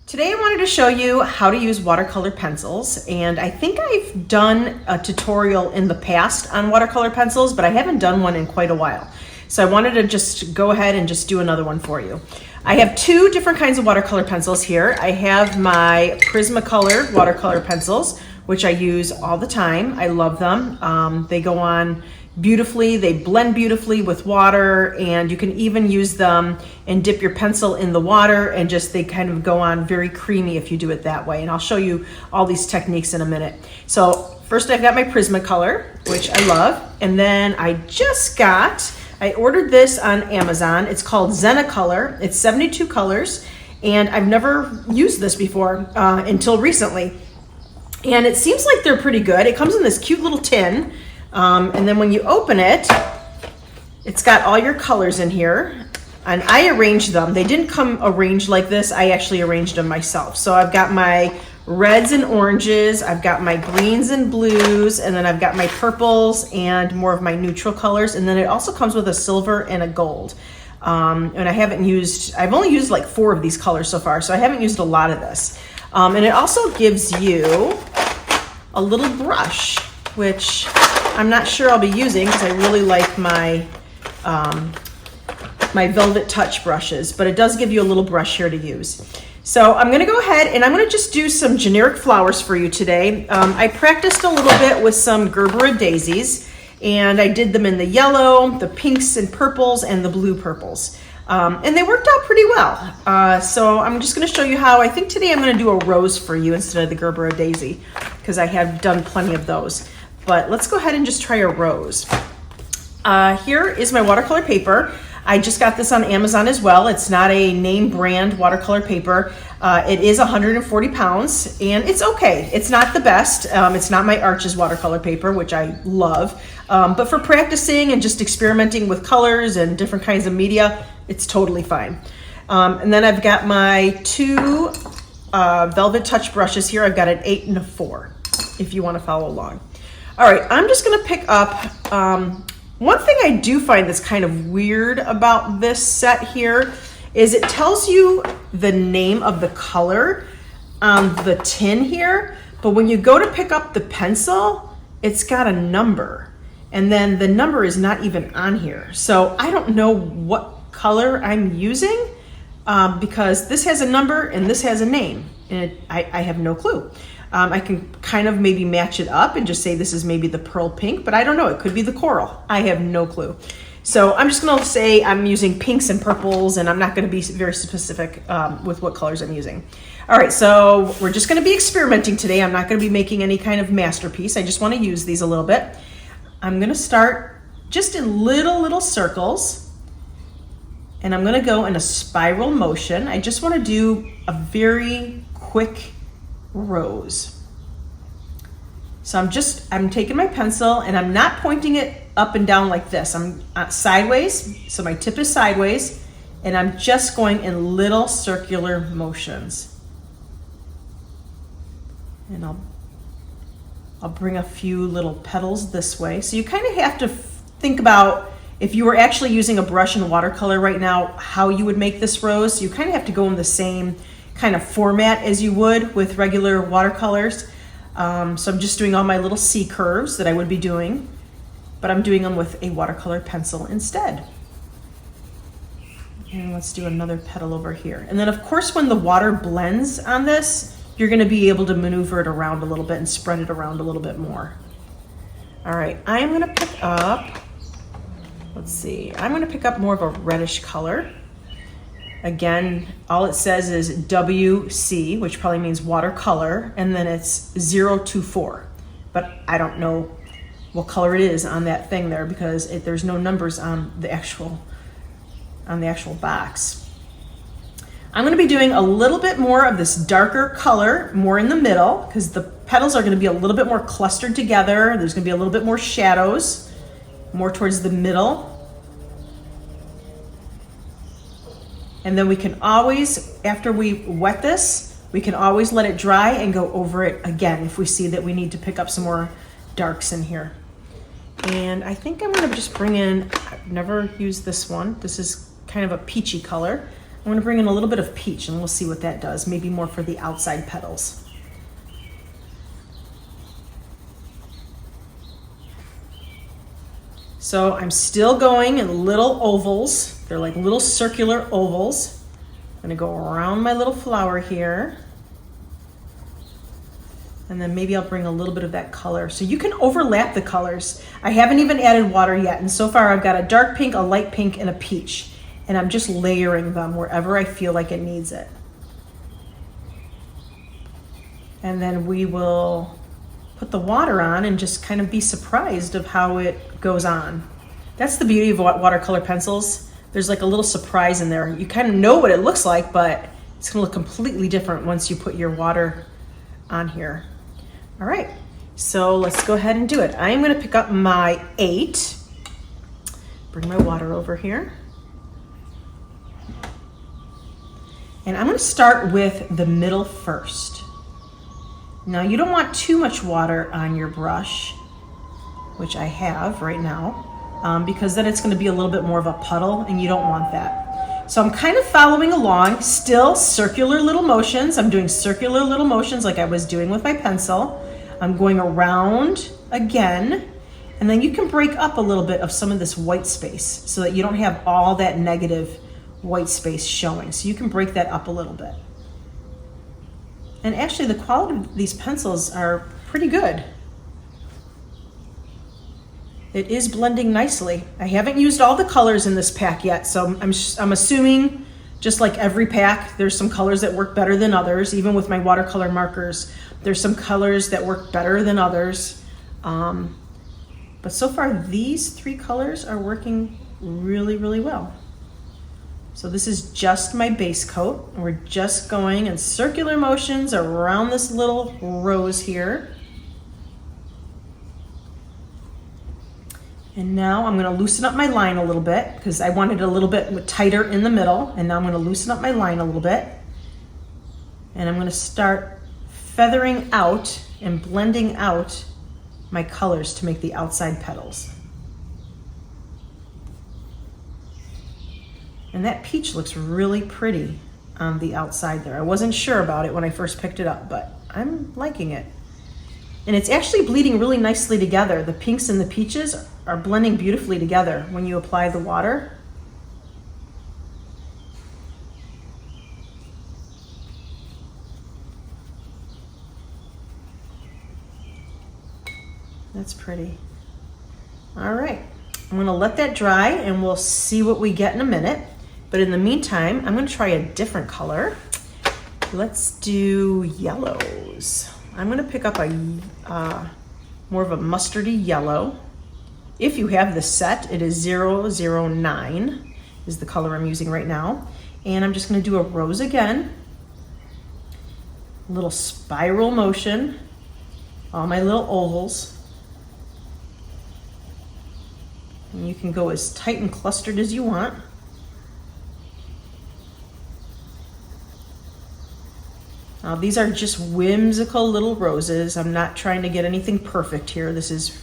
Today I wanted to show you how to use watercolor pencils, and I think I've done a tutorial in the past on watercolor pencils, but I haven't done one in quite a while. So I wanted to just go ahead and just do another one for you. I have two different kinds of watercolor pencils here. I have my Prismacolor watercolor pencils, which I use all the time. I love them. They go on beautifully, they blend beautifully with water, and you can even use them and dip your pencil in the water and just they kind of go on very creamy if you do it that way. And I'll show you all these techniques in a minute. So first I've got my Prismacolor, which I love, and then I ordered this on Amazon. It's called Zenacolor. It's 72 colors, and I've never used this before until recently. And it seems like they're pretty good. It comes in this cute little tin. And then when you open it, it's got all your colors in here, and I arranged them. They didn't come arranged like this. I actually arranged them myself. So I've got my reds and oranges, I've got my greens and blues, and then I've got my purples and more of my neutral colors. And then it also comes with a silver and a gold. And I've only used like 4 of these colors so far, so I haven't used a lot of this. And it also gives you a little brush, which I'm not sure I'll be using because I really like my my Velvet Touch brushes, but it does give you a little brush here to use. So I'm gonna go ahead and I'm gonna just do some generic flowers for you today. I practiced a little bit with some Gerbera daisies, and I did them in the yellow, the pinks and purples, and the blue purples. And they worked out pretty well. So I'm just gonna show you how. I think today I'm gonna do a rose for you instead of the Gerbera daisy, because I have done plenty of those. But let's go ahead and just try a rose. Here is my watercolor paper. I just got this on Amazon as well. It's not a name brand watercolor paper. It is 140 pounds, and it's okay. It's not the best. It's not my Arches watercolor paper, which I love. But for practicing and just experimenting with colors and different kinds of media, it's totally fine. And then I've got my 2 Velvet Touch brushes here. I've got an 8 and a 4, if you want to follow along. All right, I'm just gonna pick up, one thing I do find that's kind of weird about this set here is it tells you the name of the color on the tin here, but when you go to pick up the pencil, it's got a number, and then the number is not even on here. So I don't know what color I'm using because this has a number and this has a name, and I have no clue. I can kind of maybe match it up and just say this is maybe the pearl pink, but I don't know. It could be the coral. I have no clue. So I'm just gonna say I'm using pinks and purples, and I'm not gonna be very specific with what colors I'm using. All right, so we're just gonna be experimenting today. I'm not gonna be making any kind of masterpiece. I just wanna use these a little bit. I'm gonna start just in little circles, and I'm gonna go in a spiral motion. I just wanna do a very quick rose. So I'm taking my pencil and I'm not pointing it up and down like this. I'm sideways, so my tip is sideways, and I'm just going in little circular motions. And I'll bring a few little petals this way. So you kind of have to think about, if you were actually using a brush and watercolor right now, how you would make this rose. You kind of have to go in the same kind of format as you would with regular watercolors. So I'm just doing all my little C curves that I would be doing, but I'm doing them with a watercolor pencil instead. And let's do another petal over here. And then of course, when the water blends on this, you're gonna be able to maneuver it around a little bit and spread it around a little bit more. All right, I'm gonna pick up, I'm gonna pick up more of a reddish color. Again, all it says is WC, which probably means watercolor, and then it's 024. But I don't know what color it is on that thing there because there's no numbers on the actual box. I'm gonna be doing a little bit more of this darker color, more in the middle, because the petals are gonna be a little bit more clustered together. There's gonna be a little bit more shadows, more towards the middle. And then we can always, after we wet this, we can always let it dry and go over it again if we see that we need to pick up some more darks in here. And I think I'm gonna just bring in, I've never used this one. This is kind of a peachy color. I'm going to bring in a little bit of peach and we'll see what that does. Maybe more for the outside petals. So I'm still going in little ovals. They're like little circular ovals. I'm going to go around my little flower here. And then maybe I'll bring a little bit of that color. So you can overlap the colors. I haven't even added water yet. And so far I've got a dark pink, a light pink, and a peach. And I'm just layering them wherever I feel like it needs it. And then we will put the water on and just kind of be surprised of how it goes on. That's the beauty of watercolor pencils. There's like a little surprise in there. You kind of know what it looks like, but it's gonna look completely different once you put your water on here. All right, so let's go ahead and do it. I am gonna pick up my 8, bring my water over here. And I'm gonna start with the middle first. Now you don't want too much water on your brush, which I have right now, because then it's gonna be a little bit more of a puddle and you don't want that. So I'm kind of following along, still circular little motions. I'm doing circular little motions like I was doing with my pencil. I'm going around again, and then you can break up a little bit of some of this white space so that you don't have all that negative white space showing. So you can break that up a little bit. And actually the quality of these pencils are pretty good. It is blending nicely. I haven't used all the colors in this pack yet, so I'm assuming, just like every pack, there's some colors that work better than others. Even with my watercolor markers, there's some colors that work better than others. But so far, these 3 colors are working really, really well. So this is just my base coat. We're just going in circular motions around this little rose here. And now I'm gonna loosen up my line a little bit because I wanted it a little bit tighter in the middle. And now I'm gonna loosen up my line a little bit. And I'm gonna start feathering out and blending out my colors to make the outside petals. And that peach looks really pretty on the outside there. I wasn't sure about it when I first picked it up, but I'm liking it. And it's actually bleeding really nicely together. The pinks and the peaches are blending beautifully together when you apply the water. That's pretty. All right, I'm gonna let that dry and we'll see what we get in a minute. But in the meantime, I'm gonna try a different color. Let's do yellows. I'm gonna pick up a more of a mustardy yellow. If you have the set, it is 009 is the color I'm using right now. And I'm just gonna do a rose again. A little spiral motion, all my little ovals. And you can go as tight and clustered as you want. Now these are just whimsical little roses. I'm not trying to get anything perfect here. This is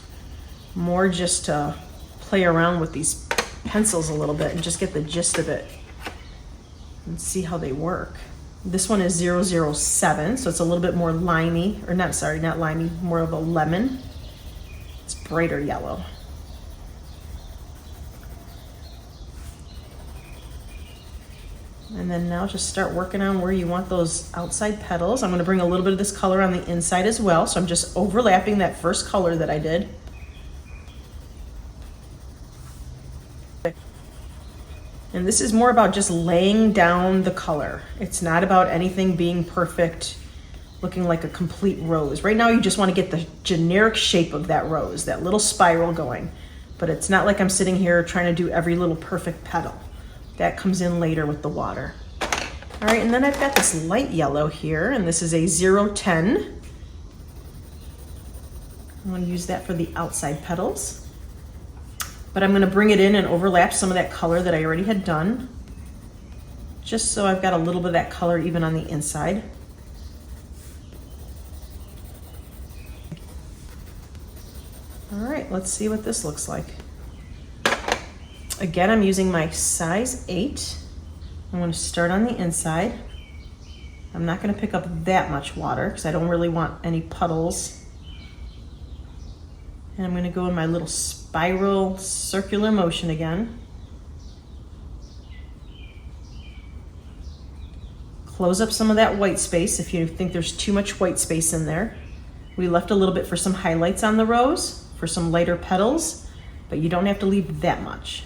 more just to play around with these pencils a little bit and just get the gist of it and see how they work. This one is 007, so it's a little bit more limey, or not, sorry, not limey, more of a lemon. It's brighter yellow. And then now just start working on where you want those outside petals. I'm going to bring a little bit of this color on the inside as well. So I'm just overlapping that first color that I did. And this is more about just laying down the color. It's not about anything being perfect, looking like a complete rose. Right now you just want to get the generic shape of that rose, that little spiral going. But it's not like I'm sitting here trying to do every little perfect petal. That comes in later with the water. All right, and then I've got this light yellow here, and this is a 010. I'm gonna use that for the outside petals. But I'm gonna bring it in and overlap some of that color that I already had done, just so I've got a little bit of that color even on the inside. All right, let's see what this looks like. Again, I'm using my size 8. I'm I'm going to start on the inside. I'm not going to pick up that much water because I don't really want any puddles. And I'm going to go in my little spiral circular motion again. Close up some of that white space if you think there's too much white space in there. We left a little bit for some highlights on the rose, for some lighter petals, but you don't have to leave that much.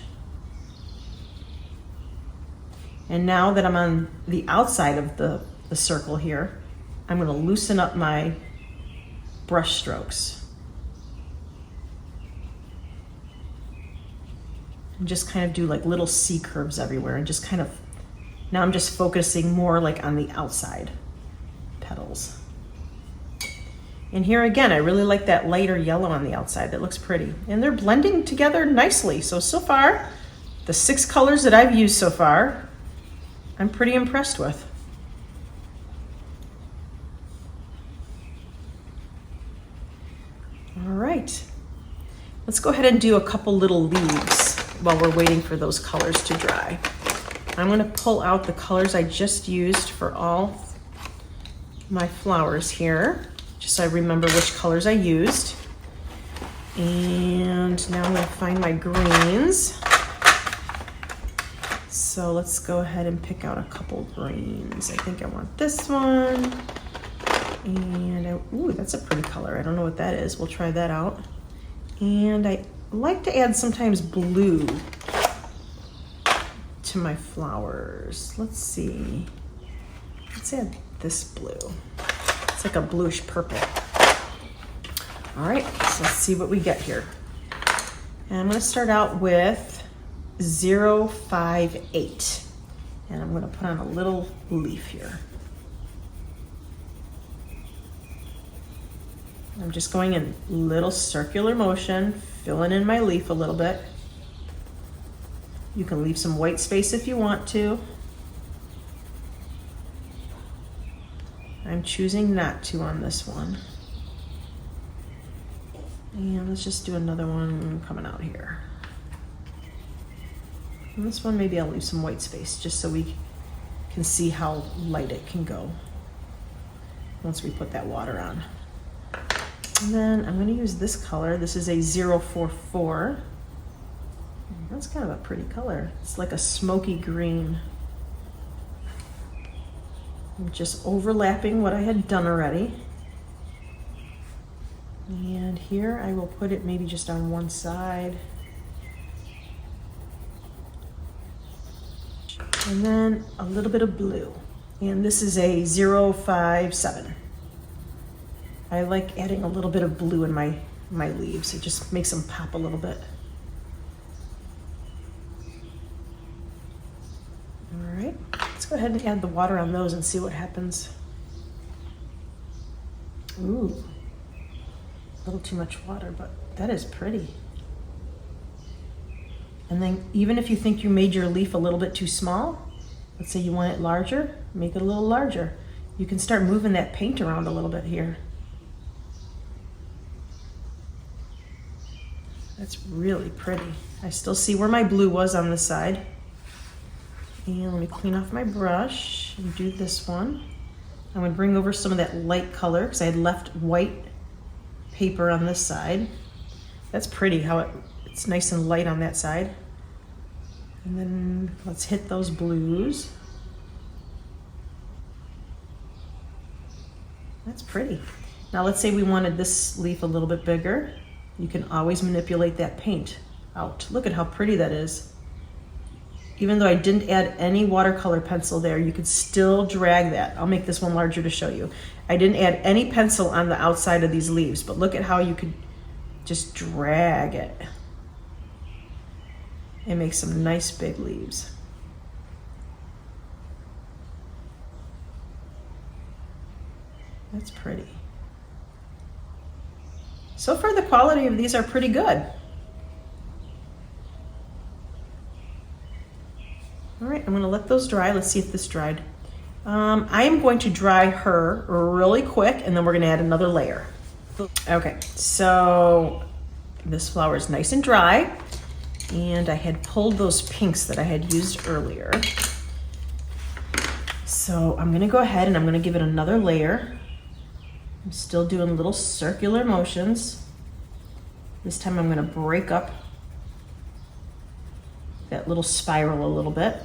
And now that I'm on the outside of the circle here, I'm going to loosen up my brush strokes. And just kind of do like little C curves everywhere and just kind of, now I'm just focusing more like on the outside petals. And here again, I really like that lighter yellow on the outside. That looks pretty. And they're blending together nicely. So far, the 6 colors that I've used so far, I'm pretty impressed with. All right, let's go ahead and do a couple little leaves while we're waiting for those colors to dry. I'm going to pull out the colors I just used for all my flowers here, just so I remember which colors I used. And now I'm going to find my greens. So let's go ahead and pick out a couple greens. I think I want this one. And, ooh, that's a pretty color. I don't know what that is. We'll try that out. And I like to add sometimes blue to my flowers. Let's see. Let's add this blue. It's like a bluish purple. All right, so let's see what we get here. And I'm gonna start out with 058. And I'm gonna put on a little leaf here. I'm just going in little circular motion, filling in my leaf a little bit. You can leave some white space if you want to. I'm choosing not to on this one. And let's just do another one coming out here. And this one, maybe I'll leave some white space just so we can see how light it can go once we put that water on. And then I'm going to use this color. This is a 044. That's kind of a pretty color. It's like a smoky green. I'm just overlapping what I had done already. And here I will put it maybe just on one side. And then a little bit of blue. And this is a 057. I like adding a little bit of blue in my leaves. It just makes them pop a little bit. All right, let's go ahead and add the water on those and see what happens. Ooh, a little too much water, but that is pretty. And then even if you think you made your leaf a little bit too small, let's say you want it larger, make it a little larger. You can start moving that paint around a little bit here. That's really pretty. I still see where my blue was on this side. And let me clean off my brush and do this one. I'm gonna bring over some of that light color because I had left white paper on this side. That's pretty how it's nice and light on that side. And then let's hit those blues. That's pretty. Now let's say we wanted this leaf a little bit bigger. You can always manipulate that paint out. Look at how pretty that is. Even though I didn't add any watercolor pencil there, you could still drag that. I'll make this one larger to show you. I didn't add any pencil on the outside of these leaves, but look at how you could just drag it and make some nice big leaves. That's pretty. So far, the quality of these are pretty good. All right, I'm gonna let those dry. Let's see if this dried. I am going to dry her really quick and then we're gonna add another layer. Okay, so this flower is nice and dry and I had pulled those pinks that I had used earlier. So I'm gonna go ahead and I'm gonna give it another layer. I'm still doing little circular motions. This time I'm gonna break up that little spiral a little bit.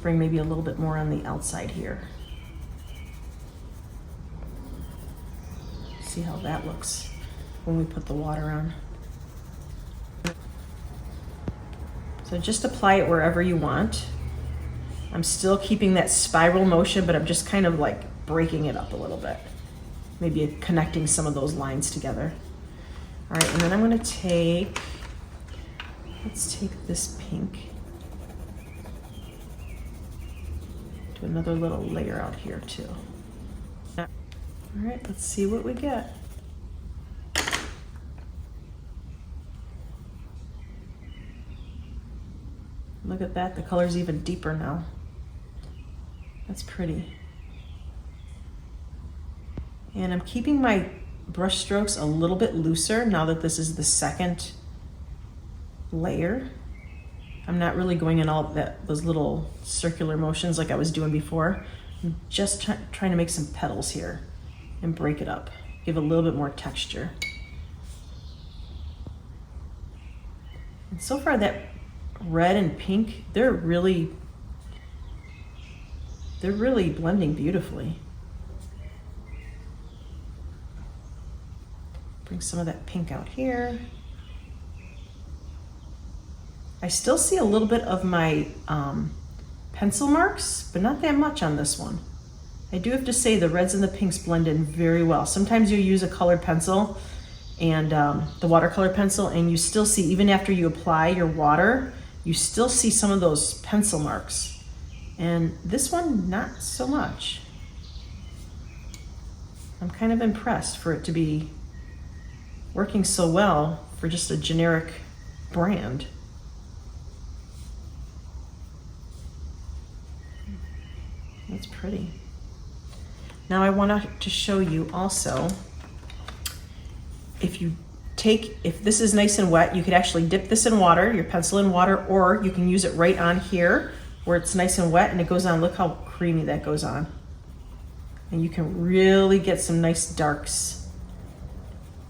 Bring maybe a little bit more on the outside here. See how that looks when we put the water on. So just apply it wherever you want. I'm still keeping that spiral motion, but I'm just kind of like breaking it up a little bit. Maybe connecting some of those lines together. All right, and then I'm gonna let's take this pink. Do another little layer out here too. All right, let's see what we get. Look at that, the color's even deeper now. That's pretty. And I'm keeping my brush strokes a little bit looser now that this is the second layer. I'm not really going in all those little circular motions like I was doing before. I'm just trying to make some petals here and break it up, give a little bit more texture. And so far that red and pink, they're really blending beautifully. Bring some of that pink out here. I still see a little bit of my pencil marks, but not that much on this one. I do have to say the reds and the pinks blend in very well. Sometimes you use a colored pencil and the watercolor pencil, and you still see, even after you apply your water, you still see some of those pencil marks. And this one, not so much. I'm kind of impressed for it to be working so well for just a generic brand. That's pretty. Now I want to show you also, if this is nice and wet, you could actually dip this in water, your pencil in water, or you can use it right on here where it's nice and wet and it goes on. Look how creamy that goes on. And you can really get some nice darks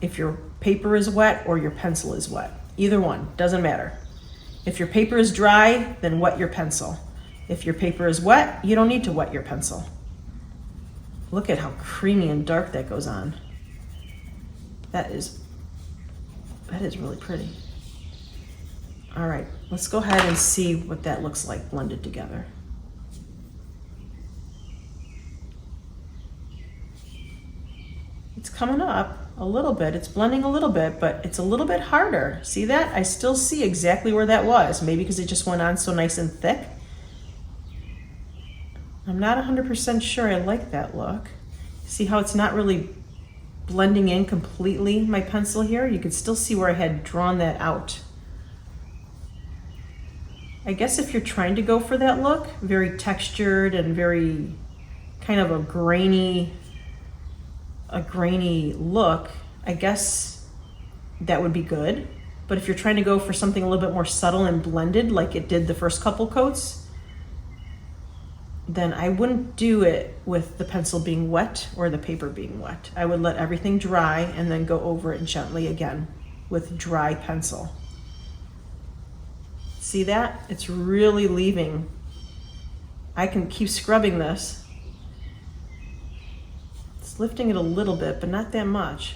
if your paper is wet or your pencil is wet. Either one, doesn't matter. If your paper is dry, then wet your pencil. If your paper is wet, you don't need to wet your pencil. Look at how creamy and dark that goes on. That is really pretty. All right, let's go ahead and see what that looks like blended together. It's coming up a little bit, it's blending a little bit, but it's a little bit harder. See that? I still see exactly where that was, maybe because it just went on so nice and thick. I'm not 100% sure I like that look. See how it's not really blending in completely, my pencil here? You can still see where I had drawn that out. I guess if you're trying to go for that look, very textured and very kind of a grainy look, I guess that would be good. But if you're trying to go for something a little bit more subtle and blended like it did the first couple coats, then I wouldn't do it with the pencil being wet or the paper being wet. I would let everything dry and then go over it gently again with dry pencil. See that? It's really leaving. I can keep scrubbing this. It's lifting it a little bit, but not that much.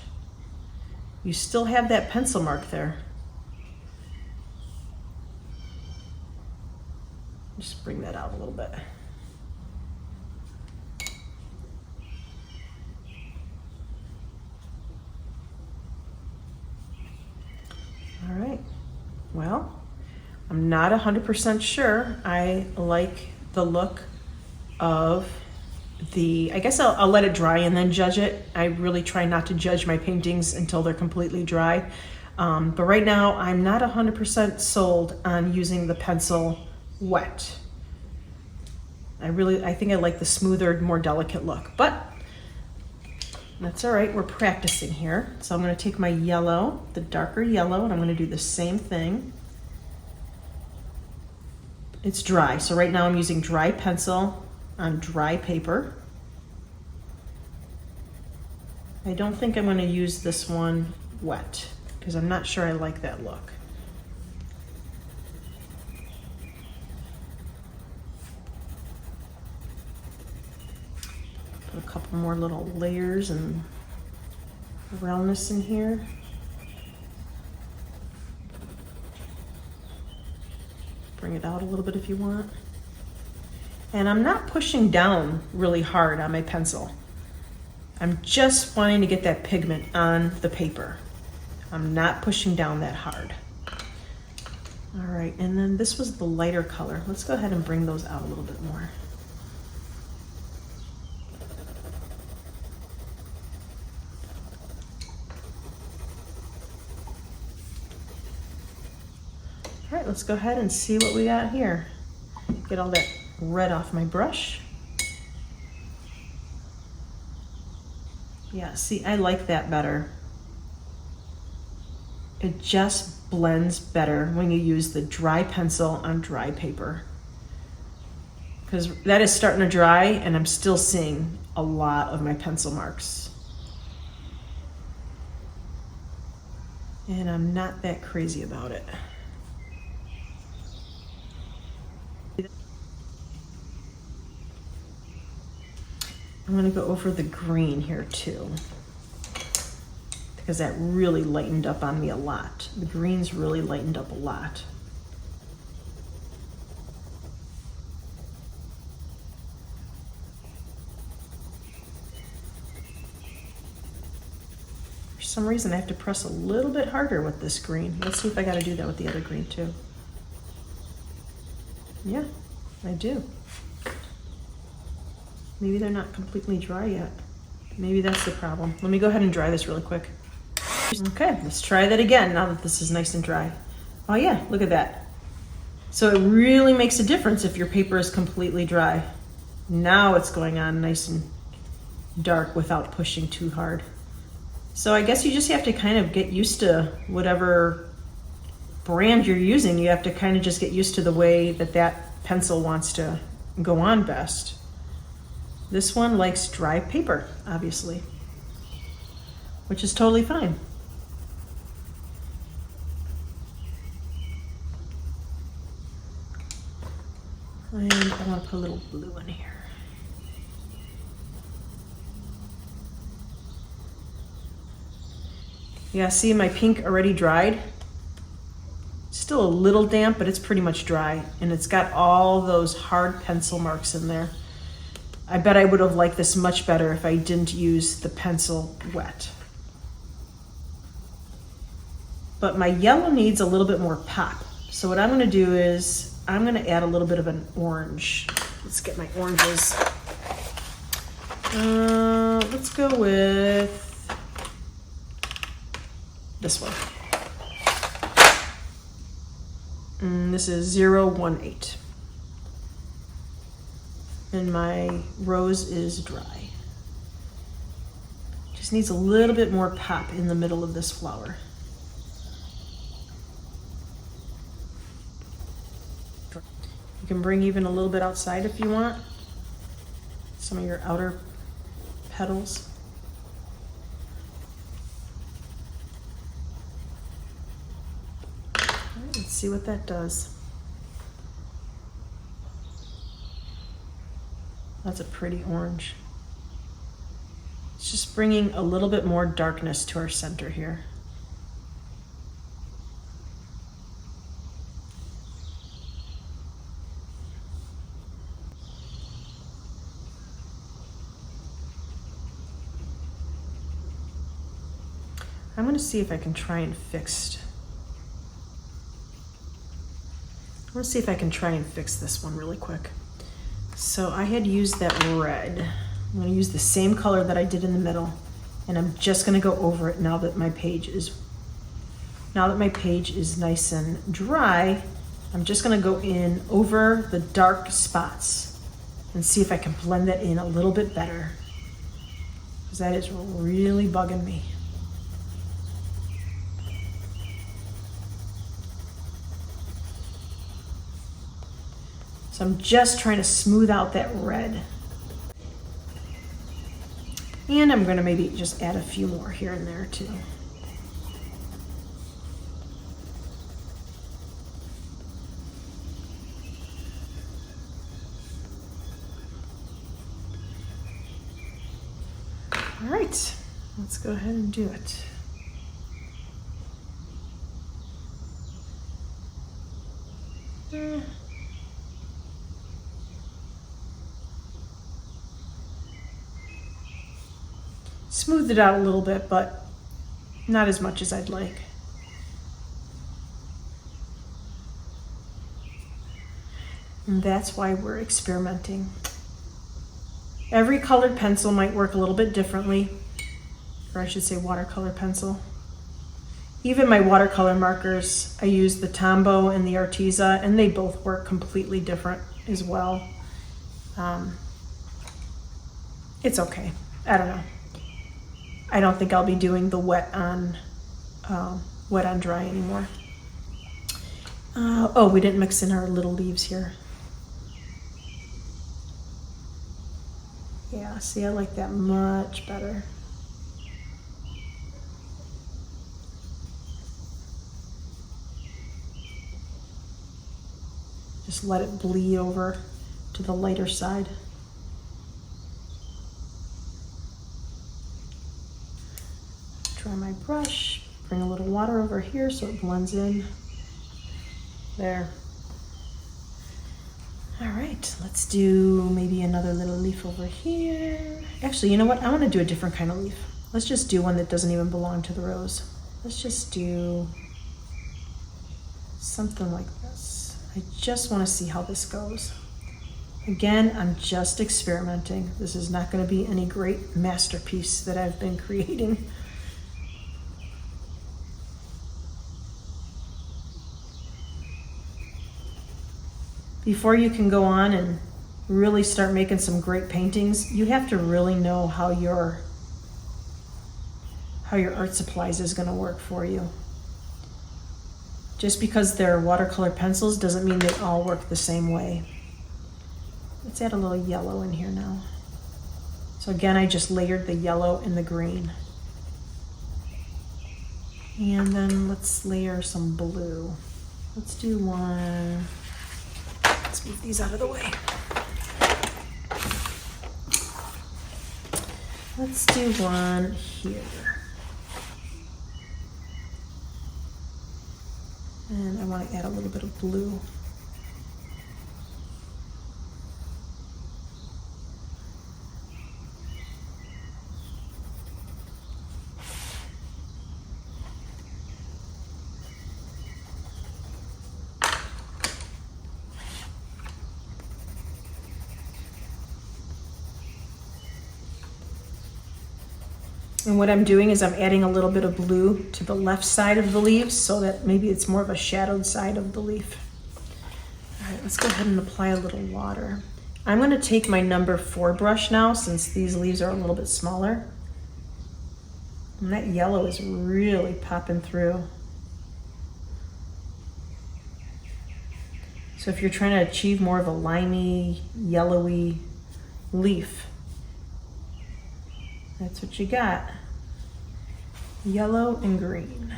You still have that pencil mark there. Just bring that out a little bit. All right, well, I'm not 100% sure I like the look of I guess I'll let it dry and then judge it. I really try not to judge my paintings until they're completely dry. But right now, I'm not 100% sold on using the pencil wet. I think I like the smoother, more delicate look, but That's all right, we're practicing here. So I'm gonna take my yellow, the darker yellow, and I'm gonna do the same thing. It's dry, so right now I'm using dry pencil on dry paper. I don't think I'm gonna use this one wet because I'm not sure I like that look. Put a couple more little layers and roundness in here. Bring it out a little bit if you want. And I'm not pushing down really hard on my pencil. I'm just wanting to get that pigment on the paper. I'm not pushing down that hard. All right, and then this was the lighter color. Let's go ahead and bring those out a little bit more. All right, let's go ahead and see what we got here. Get all that red off my brush. Yeah, see, I like that better. It just blends better when you use the dry pencil on dry paper. Because that is starting to dry and I'm still seeing a lot of my pencil marks. And I'm not that crazy about it. I'm gonna go over the green here too, because that really lightened up on me a lot. The greens really lightened up a lot. For some reason I have to press a little bit harder with this green. Let's see if I gotta do that with the other green too. Yeah, I do. Maybe they're not completely dry yet. Maybe that's the problem. Let me go ahead and dry this really quick. Okay, let's try that again now that this is nice and dry. Oh yeah, look at that. So it really makes a difference if your paper is completely dry. Now it's going on nice and dark without pushing too hard. So I guess you just have to kind of get used to whatever brand you're using. You have to kind of just get used to the way that that pencil wants to go on best. This one likes dry paper, obviously, which is totally fine. And I want to put a little blue in here. Yeah, see my pink already dried? Still a little damp, but it's pretty much dry. And it's got all those hard pencil marks in there. I bet I would have liked this much better if I didn't use the pencil wet. But my yellow needs a little bit more pop. So what I'm gonna do is I'm gonna add a little bit of an orange. Let's get my oranges. Let's go with this one. This is 018. And my rose is dry. Just needs a little bit more pop in the middle of this flower. You can bring even a little bit outside if you want. Some of your outer petals. All right, let's see what that does. That's a pretty orange. It's just bringing a little bit more darkness to our center here. I'm going to see if I can try and fix. Let's see if I can try and fix this one really quick. So I had used that red. I'm going to use the same color that I did in the middle, and I'm just going to go over it now that my page is nice and dry. I'm just going to go in over the dark spots and see if I can blend that in a little bit better. because that is really bugging me. So I'm just trying to smooth out that red. And I'm gonna maybe just add a few more here and there too. All right, let's go ahead and do it. Smoothed it out a little bit, but not as much as I'd like. And that's why we're experimenting. Every colored pencil might work a little bit differently, or I should say watercolor pencil. Even my watercolor markers, I use the Tombow and the Arteza, and they both work completely different as well. It's okay. I don't know. I don't think I'll be doing the wet on dry anymore. Oh, we didn't mix in our little leaves here. Yeah, see, I like that much better. Just let it bleed over to the lighter side. Dry my brush, bring a little water over here so it blends in. There. All right, let's do maybe another little leaf over here. Actually, you know what? I want to do a different kind of leaf. Let's just do one that doesn't even belong to the rose. Let's just do something like this. I just want to see how this goes. Again, I'm just experimenting. This is not going to be any great masterpiece that I've been creating. Before you can go on and really start making some great paintings, you have to really know how your art supplies is going to work for you. Just because they're watercolor pencils doesn't mean they all work the same way. Let's add a little yellow in here now. So again, I just layered the yellow and the green. And then let's layer some blue. Let's do one. Let's move these out of the way. Let's do one here. And I want to add a little bit of blue. And what I'm doing is I'm adding a little bit of blue to the left side of the leaves so that maybe it's more of a shadowed side of the leaf. All right, let's go ahead and apply a little water. I'm going to take my number 4 brush now since these leaves are a little bit smaller. And that yellow is really popping through. So if you're trying to achieve more of a limey, yellowy leaf, that's what you got. Yellow and green.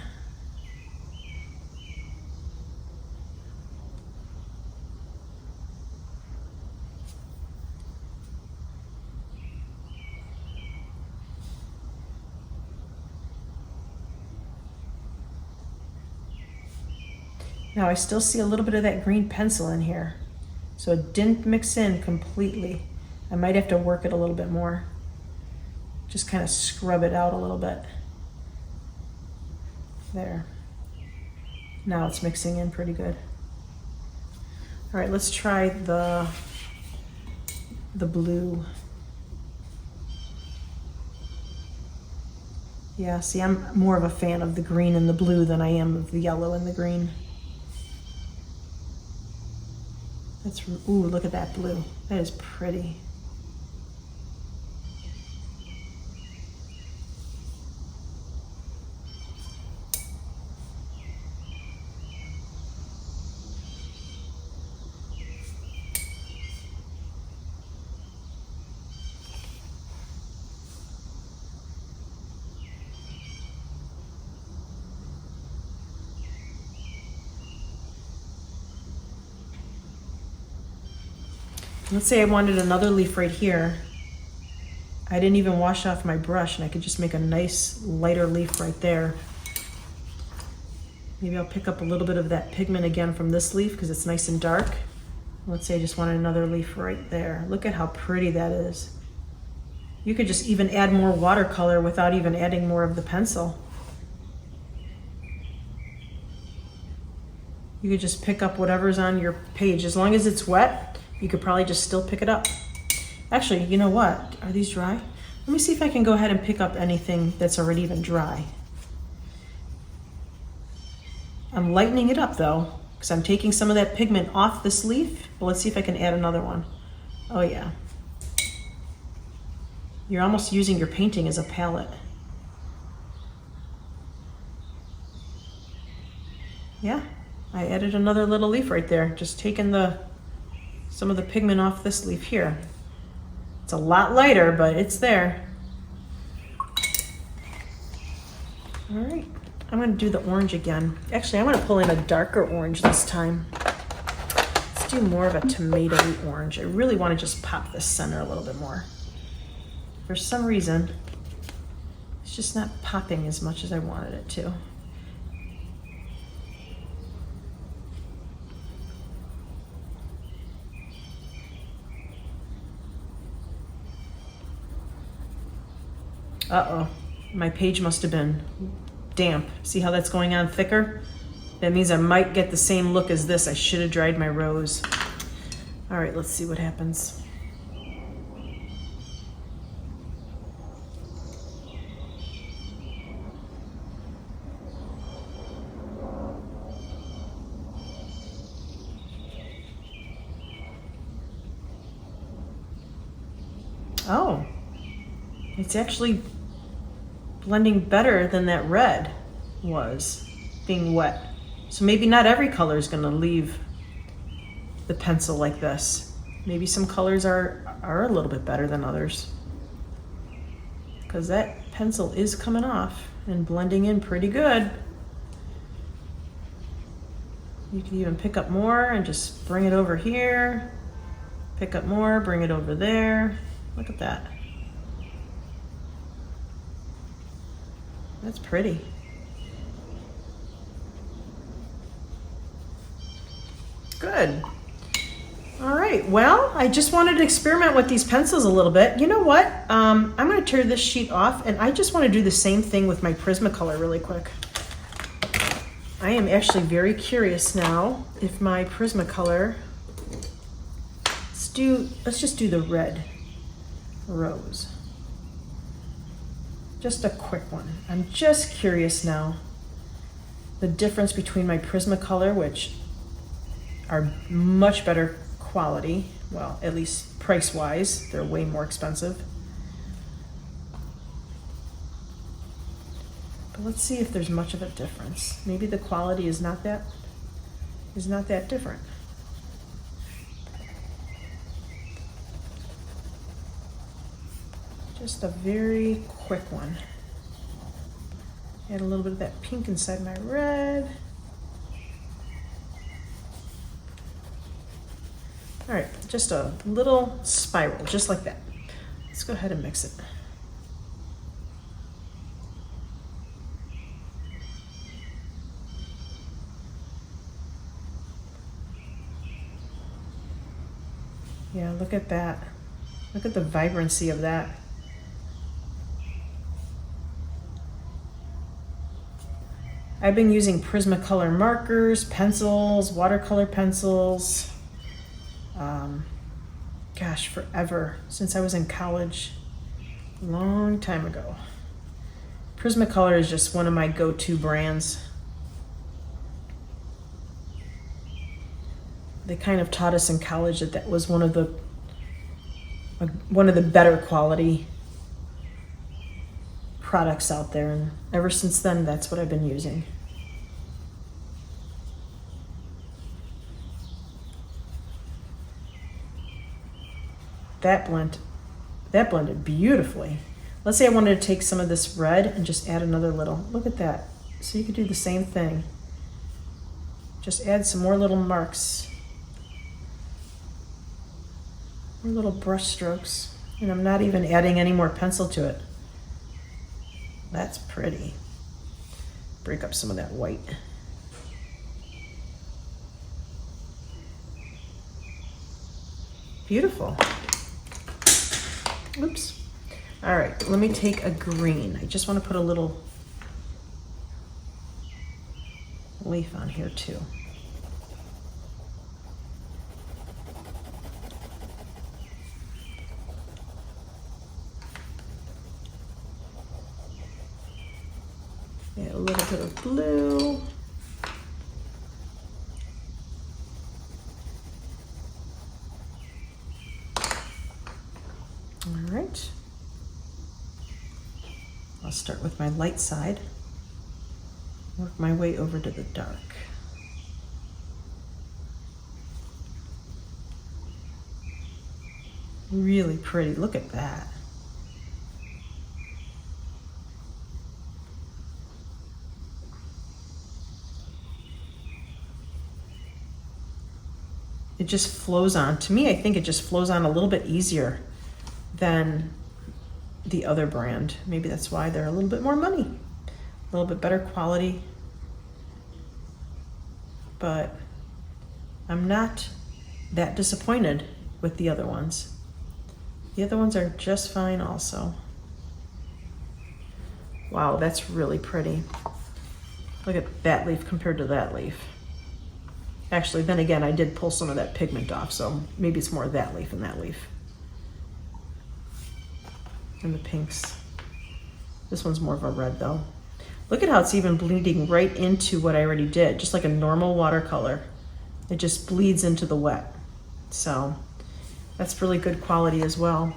Now I still see a little bit of that green pencil in here, so it didn't mix in completely. I might have to work it a little bit more. Just kind of scrub it out a little bit. There. Now it's mixing in pretty good. All right, let's try the blue. Yeah, see, I'm more of a fan of the green and the blue than I am of the yellow and the green. That's, ooh, look at that blue. That is pretty. Let's say I wanted another leaf right here. I didn't even wash off my brush, and I could just make a nice lighter leaf right there. Maybe I'll pick up a little bit of that pigment again from this leaf because it's nice and dark. Let's say I just wanted another leaf right there. Look at how pretty that is. You could just even add more watercolor without even adding more of the pencil. You could just pick up whatever's on your page. As long as it's wet, you could probably just still pick it up. Actually, you know what? Are these dry? Let me see if I can go ahead and pick up anything that's already even dry. I'm lightening it up though, because I'm taking some of that pigment off this leaf. But let's see if I can add another one. Oh yeah. You're almost using your painting as a palette. Yeah, I added another little leaf right there, just taking some of the pigment off this leaf here. It's a lot lighter, but it's there. All right, I'm gonna do the orange again. Actually, I'm gonna pull in a darker orange this time. Let's do more of a tomatoey orange. I really wanna just pop the center a little bit more. For some reason, it's just not popping as much as I wanted it to. Uh-oh, my page must have been damp. See how that's going on thicker? That means I might get the same look as this. I should have dried my rose. All right, let's see what happens. Oh, it's actually blending better than that red was being wet. So maybe not every color is gonna leave the pencil like this. Maybe some colors are a little bit better than others, because that pencil is coming off and blending in pretty good. You can even pick up more and just bring it over here. Pick up more, bring it over there. Look at that. That's pretty. Good. All right, well, I just wanted to experiment with these pencils a little bit. You know what? I'm gonna tear this sheet off, and I just wanna do the same thing with my Prismacolor really quick. I am actually very curious now if my Prismacolor, let's just do the red rose. Just a quick one. I'm just curious now, the difference between my Prismacolor, which are much better quality, well, at least price-wise, they're way more expensive. But let's see if there's much of a difference. Maybe the quality is not that different. Just a very quick one. Add a little bit of that pink inside my red. All right, just a little spiral, just like that. Let's go ahead and mix it. Yeah, look at that. Look at the vibrancy of that. I've been using Prismacolor markers, pencils, watercolor pencils, gosh, forever, since I was in college, a long time ago. Prismacolor is just one of my go-to brands. They kind of taught us in college that was one of the better quality products out there, and ever since then, that's what I've been using. That blended beautifully. Let's say I wanted to take some of this red and just add another little. Look at that. So you could do the same thing. Just add some more little marks. More little brush strokes. And I'm not even adding any more pencil to it. That's pretty. Break up some of that white. Beautiful. Oops. All right, let me take a green. I just want to put a little leaf on here too. Add a little bit of blue. All right. I'll start with my light side. Work my way over to the dark. Really pretty. Look at that. It just flows on. To me, I think it just flows on a little bit easier than the other brand. Maybe that's why they're a little bit more money, a little bit better quality. But I'm not that disappointed with the other ones. The other ones are just fine also. Wow, that's really pretty. Look at that leaf compared to that leaf. Actually, then again, I did pull some of that pigment off, so maybe it's more that leaf and that leaf. And the pinks. This one's more of a red though. Look at how it's even bleeding right into what I already did, just like a normal watercolor. It just bleeds into the wet. So that's really good quality as well.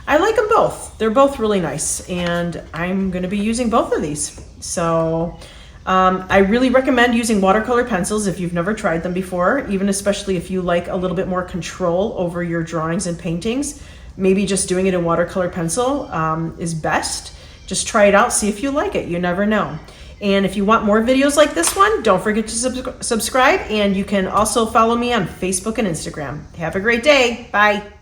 I like them both. They're both really nice, and I'm gonna be using both of these. So I really recommend using watercolor pencils if you've never tried them before, even especially if you like a little bit more control over your drawings and paintings. Maybe just doing it in watercolor pencil is best. Just try it out, see if you like it. You never know. And if you want more videos like this one, don't forget to subscribe, and you can also follow me on Facebook and Instagram. Have a great day. Bye.